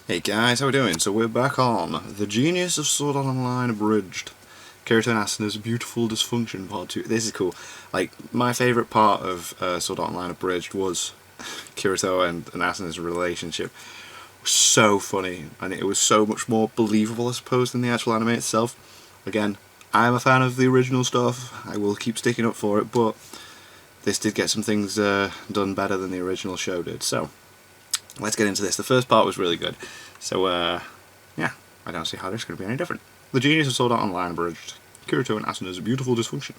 Hey guys, how we doing? So we're back on The Genius of Sword Art Online Abridged. Kirito and Asuna's Beautiful Dysfunction Part 2. This is cool. Like, my favourite part of Sword Art Online Abridged was Kirito and Asuna's relationship. It was so funny, and it was so much more believable, I suppose, than the actual anime itself. Again, I'm a fan of the original stuff. I will keep sticking up for it, but this did get some things done better than the original show did. So, let's get into this. The first part was really good. So, yeah, I don't see how this is going to be any different. The Genius of Sword Art Online Abridged. Kirito and Asuna's Beautiful Dysfunction.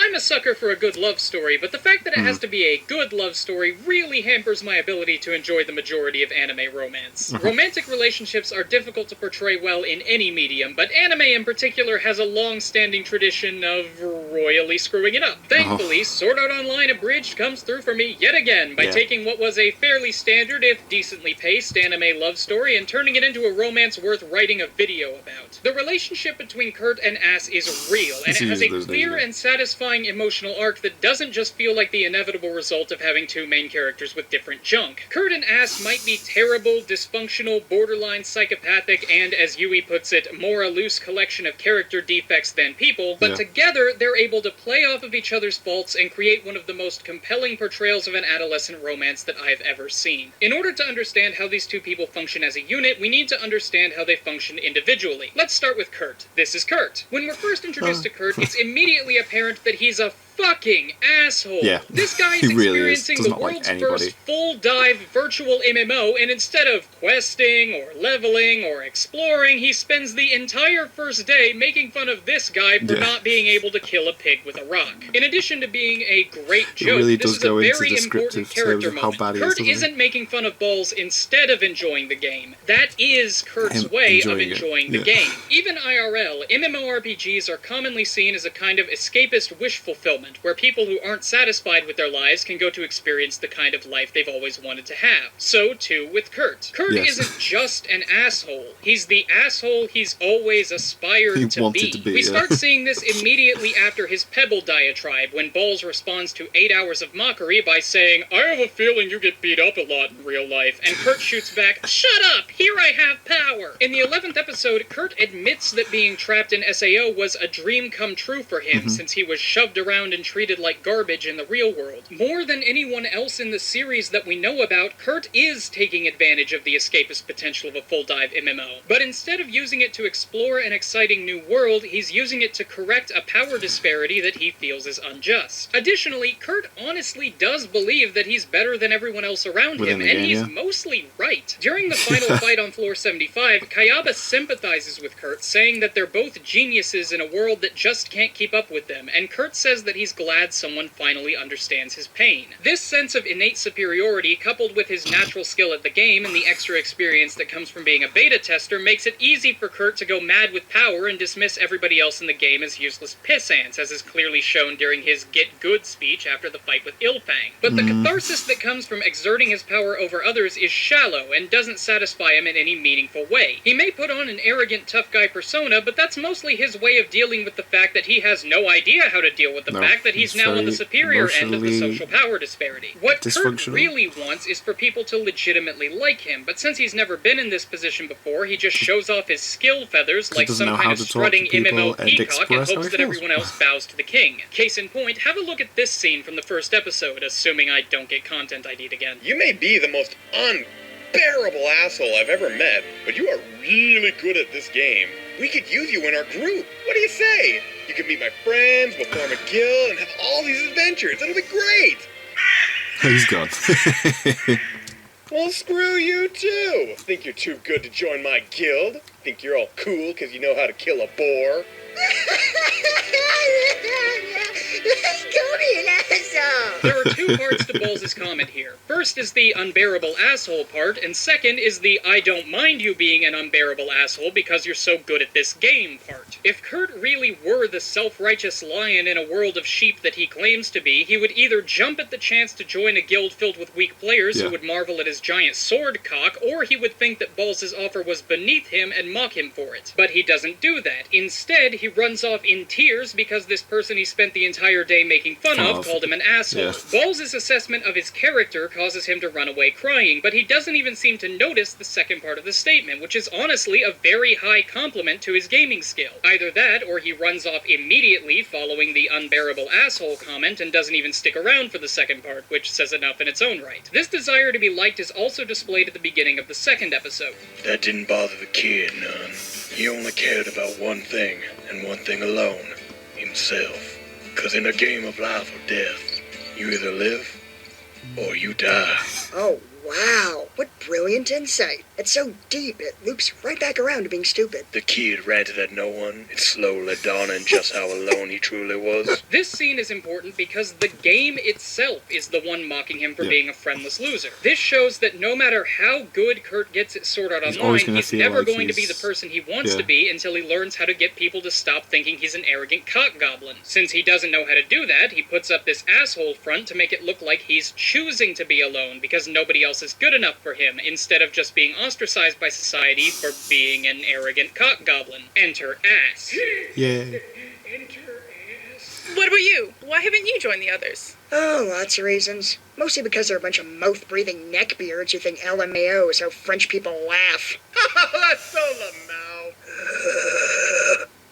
I'm a sucker for a good love story, but the fact that it has to be a good love story really hampers my ability to enjoy the majority of anime romance. Romantic relationships are difficult to portray well in any medium, but anime in particular has a long-standing tradition of royally screwing it up. Thankfully, Sword Art Online Abridged comes through for me yet again by taking what was a fairly standard, if decently paced, anime love story and turning it into a romance worth writing a video about. The relationship between Kurt and Ass is real, and it has a clear and satisfying emotional arc that doesn't just feel like the inevitable result of having two main characters with different junk. Kurt and Ass might be terrible, dysfunctional, borderline psychopathic, and, as Yui puts it, more a loose collection of character defects than people, but together they're able to play off of each other's faults and create one of the most compelling portrayals of an adolescent romance that I've ever seen. In order to understand how these two people function as a unit, we need to understand how they function individually. Let's start with Kurt. This is Kurt. When we're first introduced to Kurt, it's immediately apparent that he's a fucking asshole. Yeah, this guy is experiencing the world's first full-dive virtual MMO, and instead of questing, or leveling, or exploring, he spends the entire first day making fun of this guy for not being able to kill a pig with a rock. In addition to being a great joke, this is a very important character moment. Kurt isn't making fun of balls instead of enjoying the game. That is Kurt's way of enjoying the game. Even IRL, MMORPGs are commonly seen as a kind of escapist wish fulfillment, where people who aren't satisfied with their lives can go to experience the kind of life they've always wanted to have. So, too, with Kurt. Kurt isn't just an asshole. He's the asshole he's always aspired to be. We start seeing this immediately after his Pebble diatribe, when Balls responds to 8 hours of mockery by saying, "I have a feeling you get beat up a lot in real life," and Kurt shoots back, "Shut up! Here I have power!" In the 11th episode, Kurt admits that being trapped in SAO was a dream come true for him, since he was shoved around and treated like garbage in the real world. More than anyone else in the series that we know about, Kurt is taking advantage of the escapist potential of a full-dive MMO. But instead of using it to explore an exciting new world, he's using it to correct a power disparity that he feels is unjust. Additionally, Kurt honestly does believe that he's better than everyone else around him, and he's mostly right. During the final fight on floor 75, Kayaba sympathizes with Kurt, saying that they're both geniuses in a world that just can't keep up with them, and Kurt says that he's glad someone finally understands his pain. This sense of innate superiority, coupled with his natural skill at the game and the extra experience that comes from being a beta tester, makes it easy for Kurt to go mad with power and dismiss everybody else in the game as useless piss ants, as is clearly shown during his get good speech after the fight with Ilfang. But the catharsis that comes from exerting his power over others is shallow and doesn't satisfy him in any meaningful way. He may put on an arrogant tough guy persona, but that's mostly his way of dealing with the fact that he has no idea how to deal with the fact that he's now on the superior end of the social power disparity. What Kurt really wants is for people to legitimately like him, but since he's never been in this position before, he just shows off his skill feathers like some kind of strutting MMO peacock and hopes that everyone else bows to the king. Case in point, have a look at this scene from the first episode, assuming I don't get content ID'd again. You may be the most unbearable asshole I've ever met, but you are really good at this game. We could use you in our group. What do you say? You can meet my friends, we'll form a guild, and have all these adventures. It'll be great! He's gone. Well, screw you too! Think you're too good to join my guild? Think you're all cool because you know how to kill a boar? There are two parts to Balls' comment here. First is the unbearable asshole part, and second is the I don't mind you being an unbearable asshole because you're so good at this game part. If Kurt really were the self-righteous lion in a world of sheep that he claims to be, he would either jump at the chance to join a guild filled with weak players who would marvel at his giant sword cock, or he would think that Balls' offer was beneath him and mock him for it. But he doesn't do that. Instead, he runs off in tears because this person he spent the entire entire day making fun of called him an asshole. Yeah. Balls' assessment of his character causes him to run away crying, but he doesn't even seem to notice the second part of the statement, which is honestly a very high compliment to his gaming skill. Either that, or he runs off immediately following the unbearable asshole comment and doesn't even stick around for the second part, which says enough in its own right. This desire to be liked is also displayed at the beginning of the second episode. That didn't bother the kid none. He only cared about one thing, and one thing alone. Himself. 'Cause in a game of life or death, you either live, or you die. Oh, wow. What brilliant insight. It's so deep, it loops right back around to being stupid. The kid ranted at no one. It slowly dawned on just how alone he truly was. This scene is important because the game itself is the one mocking him for being a friendless loser. This shows that no matter how good Kurt gets at Sword Art Online, he's never going to be the person he wants to be until he learns how to get people to stop thinking he's an arrogant cock goblin. Since he doesn't know how to do that, he puts up this asshole front to make it look like he's choosing to be alone because nobody else is good enough for him, instead of just being ostracized by society for being an arrogant cock goblin. Enter ass. Yeah. Enter ass. What about you? Why haven't you joined the others? Oh, lots of reasons. Mostly because they're a bunch of mouth-breathing neckbeards who think LMAO is how French people laugh. That's so LMAO.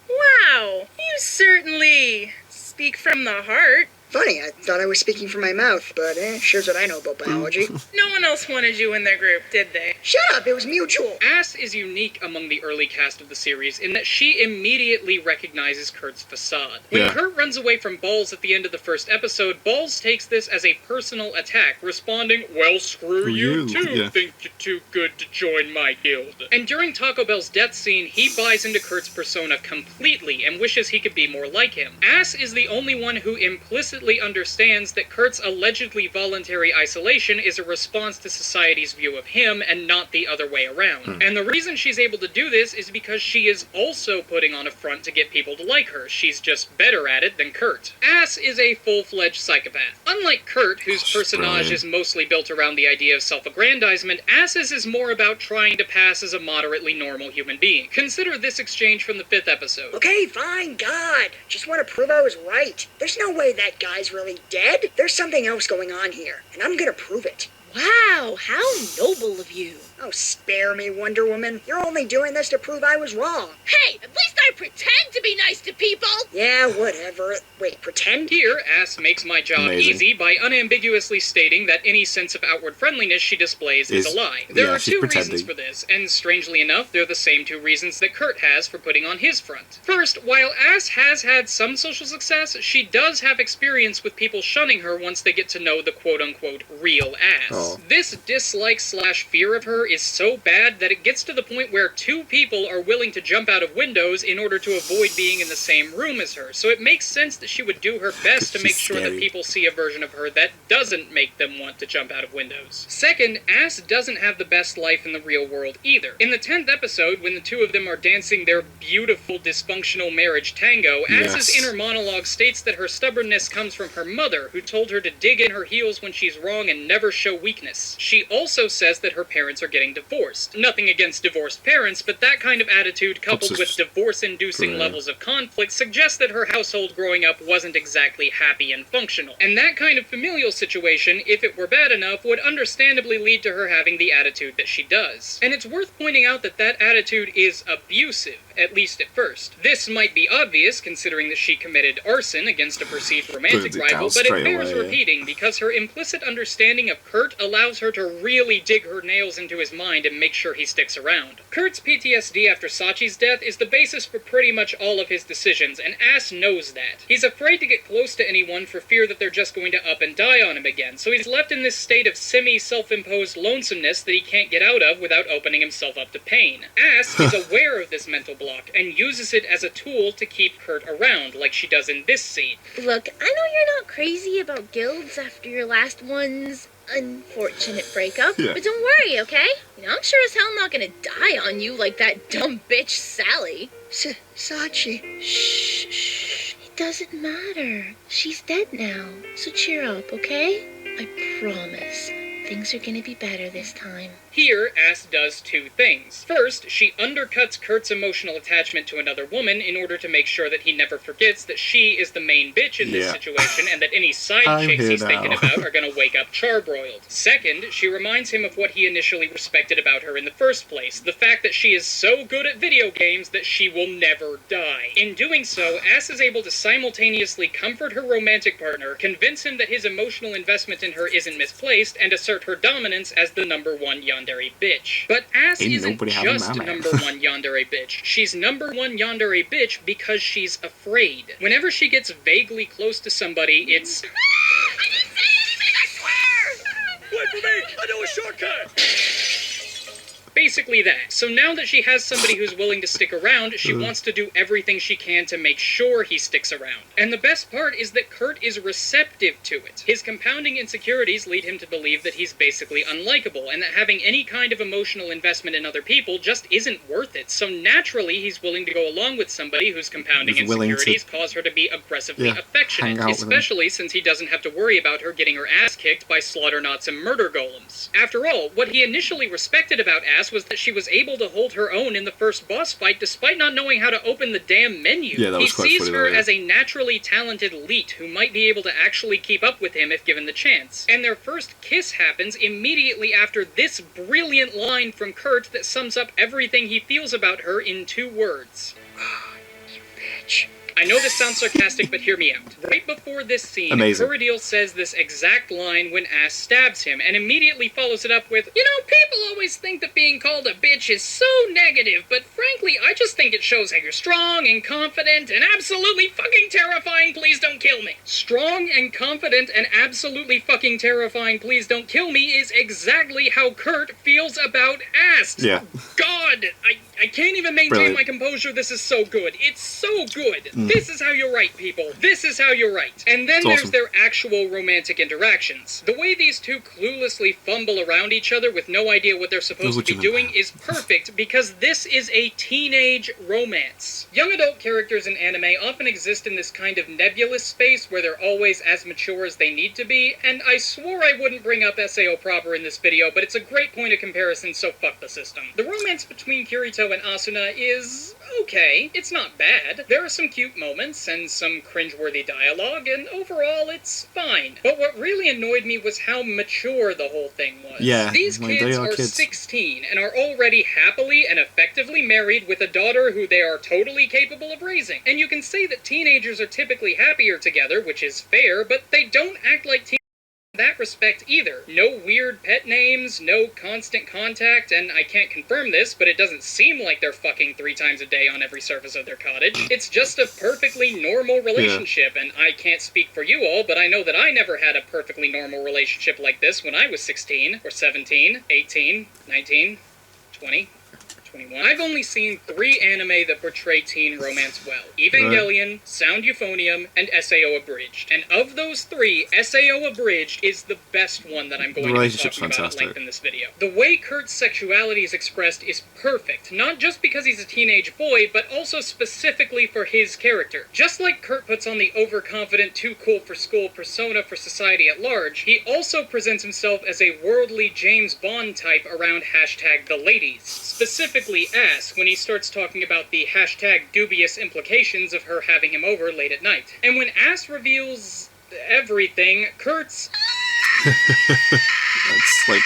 Wow, you certainly speak from the heart. Funny, I thought I was speaking from my mouth, but sure's what I know about biology. No one else wanted you in their group, did they? Shut up, it was mutual. Ass is unique among the early cast of the series in that she immediately recognizes Kurt's facade. When Kurt runs away from Balls at the end of the first episode, Balls takes this as a personal attack, responding, "Well, screw you too, think you're too good to join my guild." And during Taco Bell's death scene, he buys into Kurt's persona completely and wishes he could be more like him. Ass is the only one who implicitly understands that Kurt's allegedly voluntary isolation is a response to society's view of him and not the other way around. And the reason she's able to do this is because she is also putting on a front to get people to like her. She's just better at it than Kurt. Ass is a full-fledged psychopath. Unlike Kurt, whose personage is mostly built around the idea of self-aggrandizement, Ass's is more about trying to pass as a moderately normal human being. Consider this exchange from the 5th episode. Okay, fine, God. Just want to prove I was right. There's no way that guy's really dead. There's something else going on here, and I'm gonna prove it. Wow, how noble of you. Oh, spare me, Wonder Woman. You're only doing this to prove I was wrong. Hey, at least I pretend to be nice to people. Yeah, whatever. Wait, pretend? Here, Ass makes my job easy by unambiguously stating that any sense of outward friendliness she displays is a lie. There are two reasons for this, and strangely enough, they're the same two reasons that Kurt has for putting on his front. First, while Ass has had some social success, she does have experience with people shunning her once they get to know the quote-unquote real Ass. This dislike/fear of her is so bad that it gets to the point where two people are willing to jump out of windows in order to avoid being in the same room as her, so it makes sense that she would do her best to make sure that people see a version of her that doesn't make them want to jump out of windows. Second, Ass doesn't have the best life in the real world either. In the 10th episode, when the two of them are dancing their beautiful dysfunctional marriage tango, Ass's inner monologue states that her stubbornness comes from her mother, who told her to dig in her heels when she's wrong and never show weakness. She also says that her parents are getting divorced. Nothing against divorced parents, but that kind of attitude coupled with divorce-inducing levels of conflict suggests that her household growing up wasn't exactly happy and functional. And that kind of familial situation, if it were bad enough, would understandably lead to her having the attitude that she does. And it's worth pointing out that that attitude is abusive, at least at first. This might be obvious, considering that she committed arson against a perceived romantic rival, but it bears repeating because her implicit understanding of Kurt allows her to really dig her nails into his mind and make sure he sticks around. Kurt's PTSD after Sachi's death is the basis for pretty much all of his decisions, and Ass knows that. He's afraid to get close to anyone for fear that they're just going to up and die on him again, so he's left in this state of semi-self-imposed lonesomeness that he can't get out of without opening himself up to pain. Ass is aware of this mental block and uses it as a tool to keep Kurt around, like she does in this scene. Look, I know you're not crazy about guilds after your last one's unfortunate breakup, but don't worry, okay? You know, I'm sure as hell not gonna die on you like that dumb bitch Sally. Sachi. Shh. It doesn't matter. She's dead now. So cheer up, okay? I promise. Things are gonna be better this time. Here, Ass does two things. First, she undercuts Kurt's emotional attachment to another woman in order to make sure that he never forgets that she is the main bitch in this situation and that any side chicks he's thinking about are gonna wake up charbroiled. Second, she reminds him of what he initially respected about her in the first place, the fact that she is so good at video games that she will never die. In doing so, Ass is able to simultaneously comfort her romantic partner, convince him that his emotional investment in her isn't misplaced, and assert her dominance as the #1 yandere bitch. But Ass isn't just #1 yandere bitch. She's #1 yandere bitch because she's afraid. Whenever she gets vaguely close to somebody, it's... I didn't say anything, I swear! Wait for me! I know a shortcut! Basically that. So now that she has somebody who's willing to stick around, she wants to do everything she can to make sure he sticks around. And the best part is that Kurt is receptive to it. His compounding insecurities lead him to believe that he's basically unlikable, and that having any kind of emotional investment in other people just isn't worth it. So naturally, he's willing to go along with somebody whose compounding insecurities cause her to be aggressively affectionate, especially since he doesn't have to worry about her getting her ass kicked by slaughternauts and murder golems. After all, what he initially respected about Ass was that she was able to hold her own in the first boss fight despite not knowing how to open the damn menu. He sees her as a naturally talented leet who might be able to actually keep up with him if given the chance. And their first kiss happens immediately after this brilliant line from Kurt that sums up everything he feels about her in 2 words. You bitch. I know this sounds sarcastic, but hear me out. Right before this scene, Kuradil says this exact line when Ass stabs him, and immediately follows it up with, "You know, people always think that being called a bitch is so negative, but frankly, I just think it shows how you're strong and confident and absolutely fucking terrifying, please don't kill me." Strong and confident and absolutely fucking terrifying, please don't kill me is exactly how Kurt feels about Ass. Yeah. God, I can't even maintain my composure. This is so good. It's so good. This is how you write, people. This is how you write. And then there's their actual romantic interactions. The way these two cluelessly fumble around each other with no idea what they're supposed to be doing is perfect because this is a teenage romance. Young adult characters in anime often exist in this kind of nebulous space where they're always as mature as they need to be, and I swore I wouldn't bring up SAO proper in this video, but it's a great point of comparison, so fuck the system. The romance between Kirito and Asuna is okay. It's not bad. There are some cute moments and some cringeworthy dialogue, and overall it's fine. But what really annoyed me was how mature the whole thing was. Yeah, these kids are 16 and are already happily and effectively married with a daughter who they are totally capable of raising. And you can say that teenagers are typically happier together, which is fair, but they don't act like teenagers in that respect either. No weird pet names, no constant contact, and I can't confirm this, but it doesn't seem like they're fucking 3 times a day on every surface of their cottage. It's just a perfectly normal relationship, and I can't speak for you all, but I know that I never had a perfectly normal relationship like this when I was 16, or 17, 18, 19, 20... 21. I've only seen 3 anime that portray teen romance well. Evangelion, Sound Euphonium, and SAO Abridged. And of those 3, SAO Abridged is the best one that I'm going to be talking about at length in this video. The way Kurt's sexuality is expressed is perfect, not just because he's a teenage boy, but also specifically for his character. Just like Kurt puts on the overconfident, too cool for school persona for society at large, he also presents himself as a worldly James Bond type around #the ladies. Specifically Ass when he starts talking about the #dubious implications of her having him over late at night. And when Ass reveals everything, Kurt's That's like...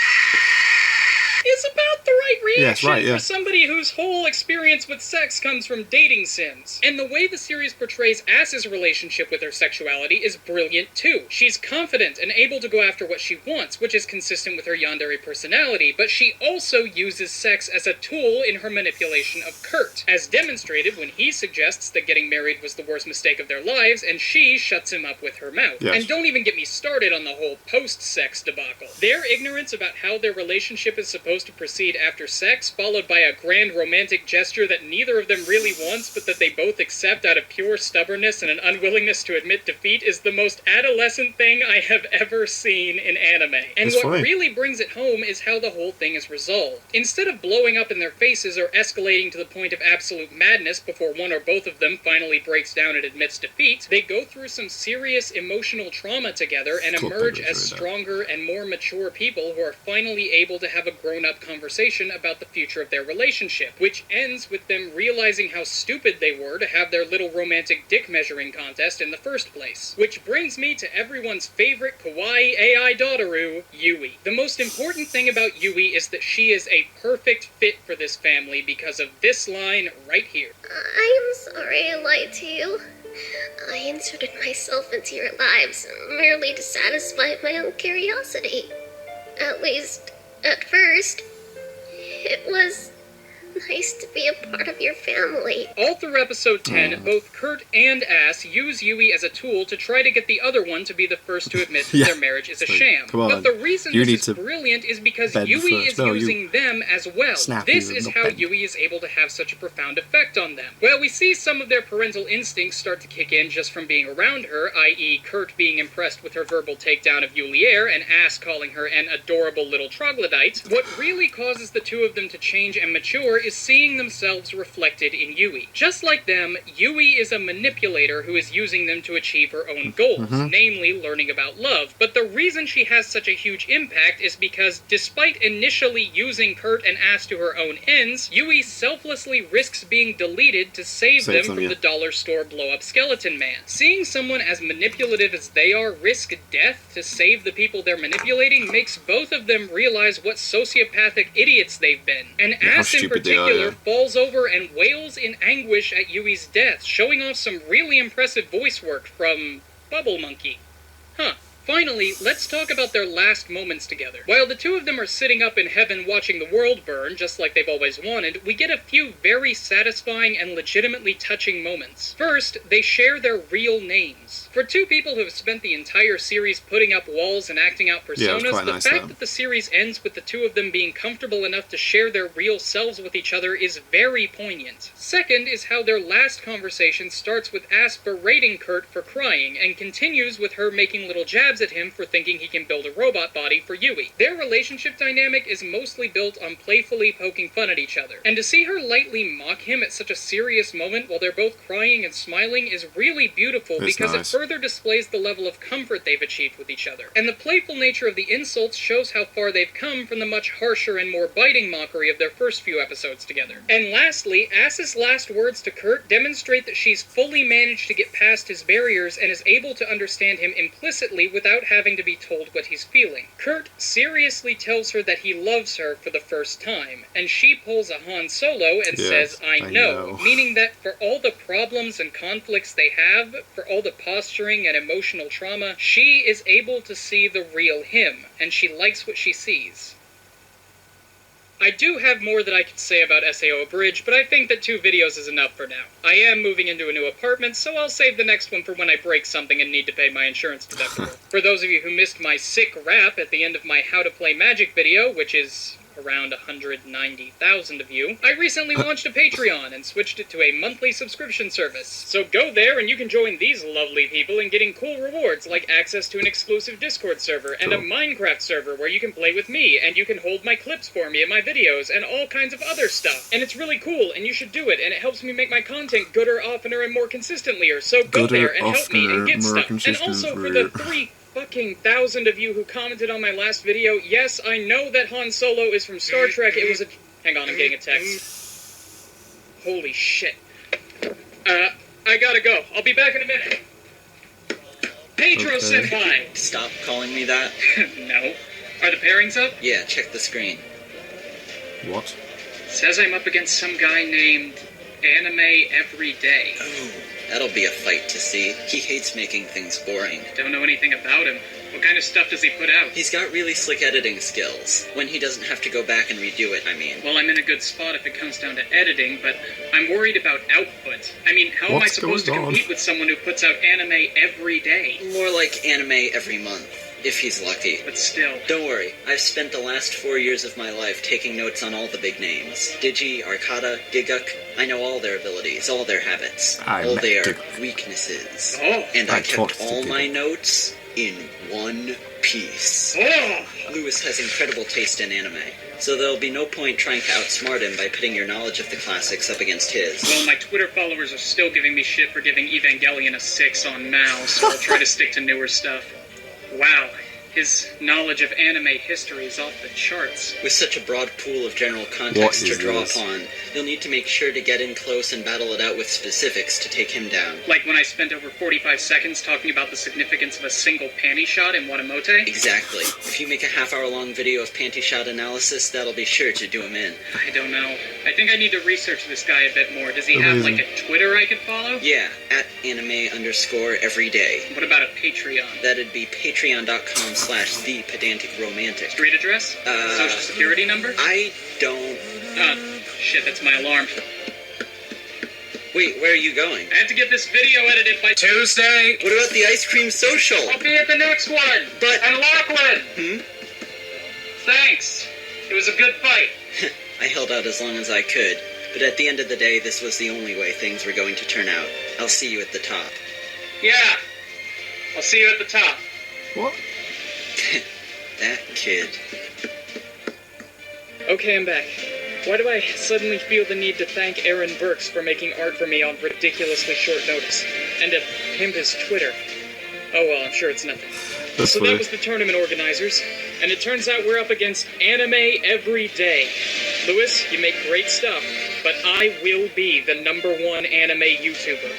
is about the right reaction for somebody whose whole experience with sex comes from dating sims. And the way the series portrays Ass's relationship with her sexuality is brilliant too. She's confident and able to go after what she wants, which is consistent with her yandere personality, but she also uses sex as a tool in her manipulation of Kurt, as demonstrated when he suggests that getting married was the worst mistake of their lives, and she shuts him up with her mouth. And don't even get me started on the whole post-sex debacle. Their ignorance about how their relationship is supposed to proceed after sex sex followed by a grand romantic gesture that neither of them really wants but that they both accept out of pure stubbornness and an unwillingness to admit defeat is the most adolescent thing I have ever seen in anime. And It's what funny. really brings it home is how the whole thing is resolved. Instead of blowing up in their faces or escalating to the point of absolute madness before one or both of them finally breaks down and admits defeat, they go through some serious emotional trauma together and Cool, emerge that as is really stronger and more mature people who are finally able to have a grown-up conversation about the future of their relationship, which ends with them realizing how stupid they were to have their little romantic dick measuring contest in the first place. Which brings me to everyone's favorite kawaii AI daughteru, Yui. The most important thing about Yui is that she is a perfect fit for this family because of this line right here. I am sorry I lied to you. I inserted myself into your lives merely to satisfy my own curiosity. At least, at first. It was nice to be a part of your family. All through episode 10, both Kurt and Ass use Yui as a tool to try to get the other one to be the first to admit that Yeah. their marriage is a Like, sham. come on. But the reason You need this is to brilliant is because bed Yui first. is No, you using them as well. snap This you, is not how bed. Yui is able to have such a profound effect on them. Well, we see some of their parental instincts start to kick in just from being around her, i.e. Kurt being impressed with her verbal takedown of Yulier and Ass calling her an adorable little troglodyte. What really causes the two of them to change and mature is seeing themselves reflected in Yui. Just like them, Yui is a manipulator who is using them to achieve her own goals, namely learning about love. But the reason she has such a huge impact is because despite initially using Kurt and Ass to her own ends, Yui selflessly risks being deleted to save them from yeah. the dollar store blow-up skeleton man. Seeing someone as manipulative as they are risk death to save the people they're manipulating makes both of them realize what sociopathic idiots they've been. And Yeah, how Ass in stupid they are, particular yeah. falls over and wails in anguish at Yui's death, showing off some really impressive voice work from Bubble Monkey. Huh. Finally, let's talk about their last moments together. While the two of them are sitting up in heaven watching the world burn, just like they've always wanted, we get a few very satisfying and legitimately touching moments. First, they share their real names. For two people who have spent the entire series putting up walls and acting out Yeah, it was personas, quite the nice, fact that. that the series ends with the two of them being comfortable enough to share their real selves with each other is very poignant. Second is how their last conversation starts with Ass berating Kurt for crying, and continues with her making little jabs at him for thinking he can build a robot body for Yui. Their relationship dynamic is mostly built on playfully poking fun at each other, and to see her lightly mock him at such a serious moment while they're both crying and smiling is really beautiful It's because nice. it further displays the level of comfort they've achieved with each other. And the playful nature of the insults shows how far they've come from the much harsher and more biting mockery of their first few episodes together. And lastly, Ass's last words to Kurt demonstrate that she's fully managed to get past his barriers and is able to understand him implicitly without having to be told what he's feeling. Kurt seriously tells her that he loves her for the first time, and she pulls a Han Solo and Yes, says, I I know, know. meaning that for all the problems and conflicts they have, for all the posturing and emotional trauma, she is able to see the real him, and she likes what she sees. I do have more that I could say about SAO Abridged, but I think that 2 videos is enough for now. I am moving into a new apartment, so I'll save the next one for when I break something and need to pay my insurance deductible. For those of you who missed my sick rap at the end of my How to Play Magic video, which is around 190,000 of you, I recently launched a Patreon and switched it to a monthly subscription service. So go there and you can join these lovely people in getting cool rewards like access to an exclusive Discord server and a Cool. Minecraft server where you can play with me and you can hold my clips for me in my videos and all kinds of other stuff. And it's really cool and you should do it, and it helps me make my content gooder, oftener, and more consistently. So go Gooder, there and help me and oftener, get more stuff. And also for the 3,000 of you who commented on my last video, yes, I know that Han Solo is from Star Trek. It was a... Hang on, I'm getting a text. Holy shit. I gotta go. I'll be back in a minute. Pedro Okay. Senpai! Stop calling me that. No. Are the pairings up? Yeah, check the screen. What? Says I'm up against some guy named Anime Every Day. Oh, that'll be a fight to see. He hates making things boring. Don't know anything about him. What kind of stuff does he put out? He's got really slick editing skills. When he doesn't have to go back and redo it, I mean. Well, I'm in a good spot if it comes down to editing, but I'm worried about output. I mean, how am I What's supposed to going on? compete with someone who puts out anime every day? More like anime every month. if he's lucky. But still. Don't worry, I've spent the last 4 years of my life taking notes on all the big names. Digi, Arcata, Giguk. I know all their abilities, all their habits, all their weaknesses. Oh. And I I kept talked to all my Giguk. notes in one piece. Oh! Lewis has incredible taste in anime, so there'll be no point trying to outsmart him by pitting your knowledge of the classics up against his. Well, my Twitter followers are still giving me shit for giving Evangelion a 6 on Now, so I'll try to stick to newer stuff. Wow, his knowledge of anime history is off the charts. With such a broad pool of general context to is draw this? upon, you'll need to make sure to get in close and battle it out with specifics to take him down. Like when I spent over 45 seconds talking about the significance of a single panty shot in Watamote? Exactly. If you make a half-hour-long video of panty shot analysis, that'll be sure to do him in. I don't know. I think I need to research this guy a bit more. Does he have, like, a Twitter I could follow? Yeah, at anime_everyday. What about a Patreon? That'd be patreon.com/thepedanticromantic. Street address? Social security number? I don't... Shit, that's my alarm. Wait, where are you going? I have to get this video edited by Tuesday. What about the ice cream social? I'll be at the next one. But- And Lachlan. Hmm? Thanks. It was a good fight. I held out as long as I could, but at the end of the day, this was the only way things were going to turn out. I'll see you at the top. Yeah. I'll see you at the top. What? That kid. Okay, I'm back. Why do I suddenly feel the need to thank Aaron Burks for making art for me on ridiculously short notice? And to pimp his Twitter? Oh well, I'm sure it's nothing. That's So funny. that was the tournament organizers, and it turns out we're up against Anime Every Day. Lewis, you make great stuff, but I will be the #1 anime YouTuber.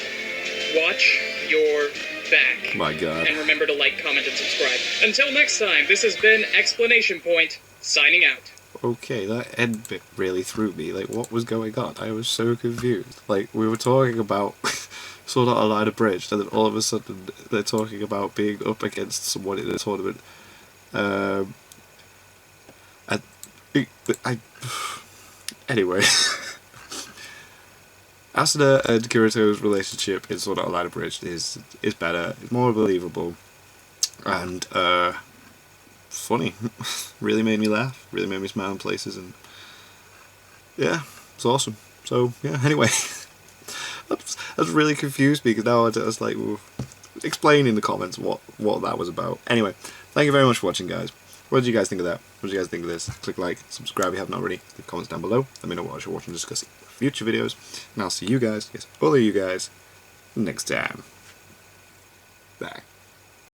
Watch your back. My God. And remember to like, comment, and subscribe. Until next time, this has been Explanation Point, signing out. Okay, that end bit really threw me. Like, what was going on? I was so confused. Like, we were talking about Sword Art Online Abridged, and then all of a sudden they're talking about being up against someone in a tournament. Anyway. Asuna and Kirito's relationship in Sword Art Online Abridged is better, it's more believable, and funny. Really made me laugh, really made me smile in places, and yeah, it's awesome. So yeah, anyway, that's really confused me because now I was like, explain in the comments what that was about. Anyway, thank you very much for watching, guys. What did you guys think of that? What did you guys think of this? Click like, subscribe if you haven't already, leave comments down below, let me know what I should watch and discuss in future videos, and I'll see you guys, yes, all of you guys, next time. Bye.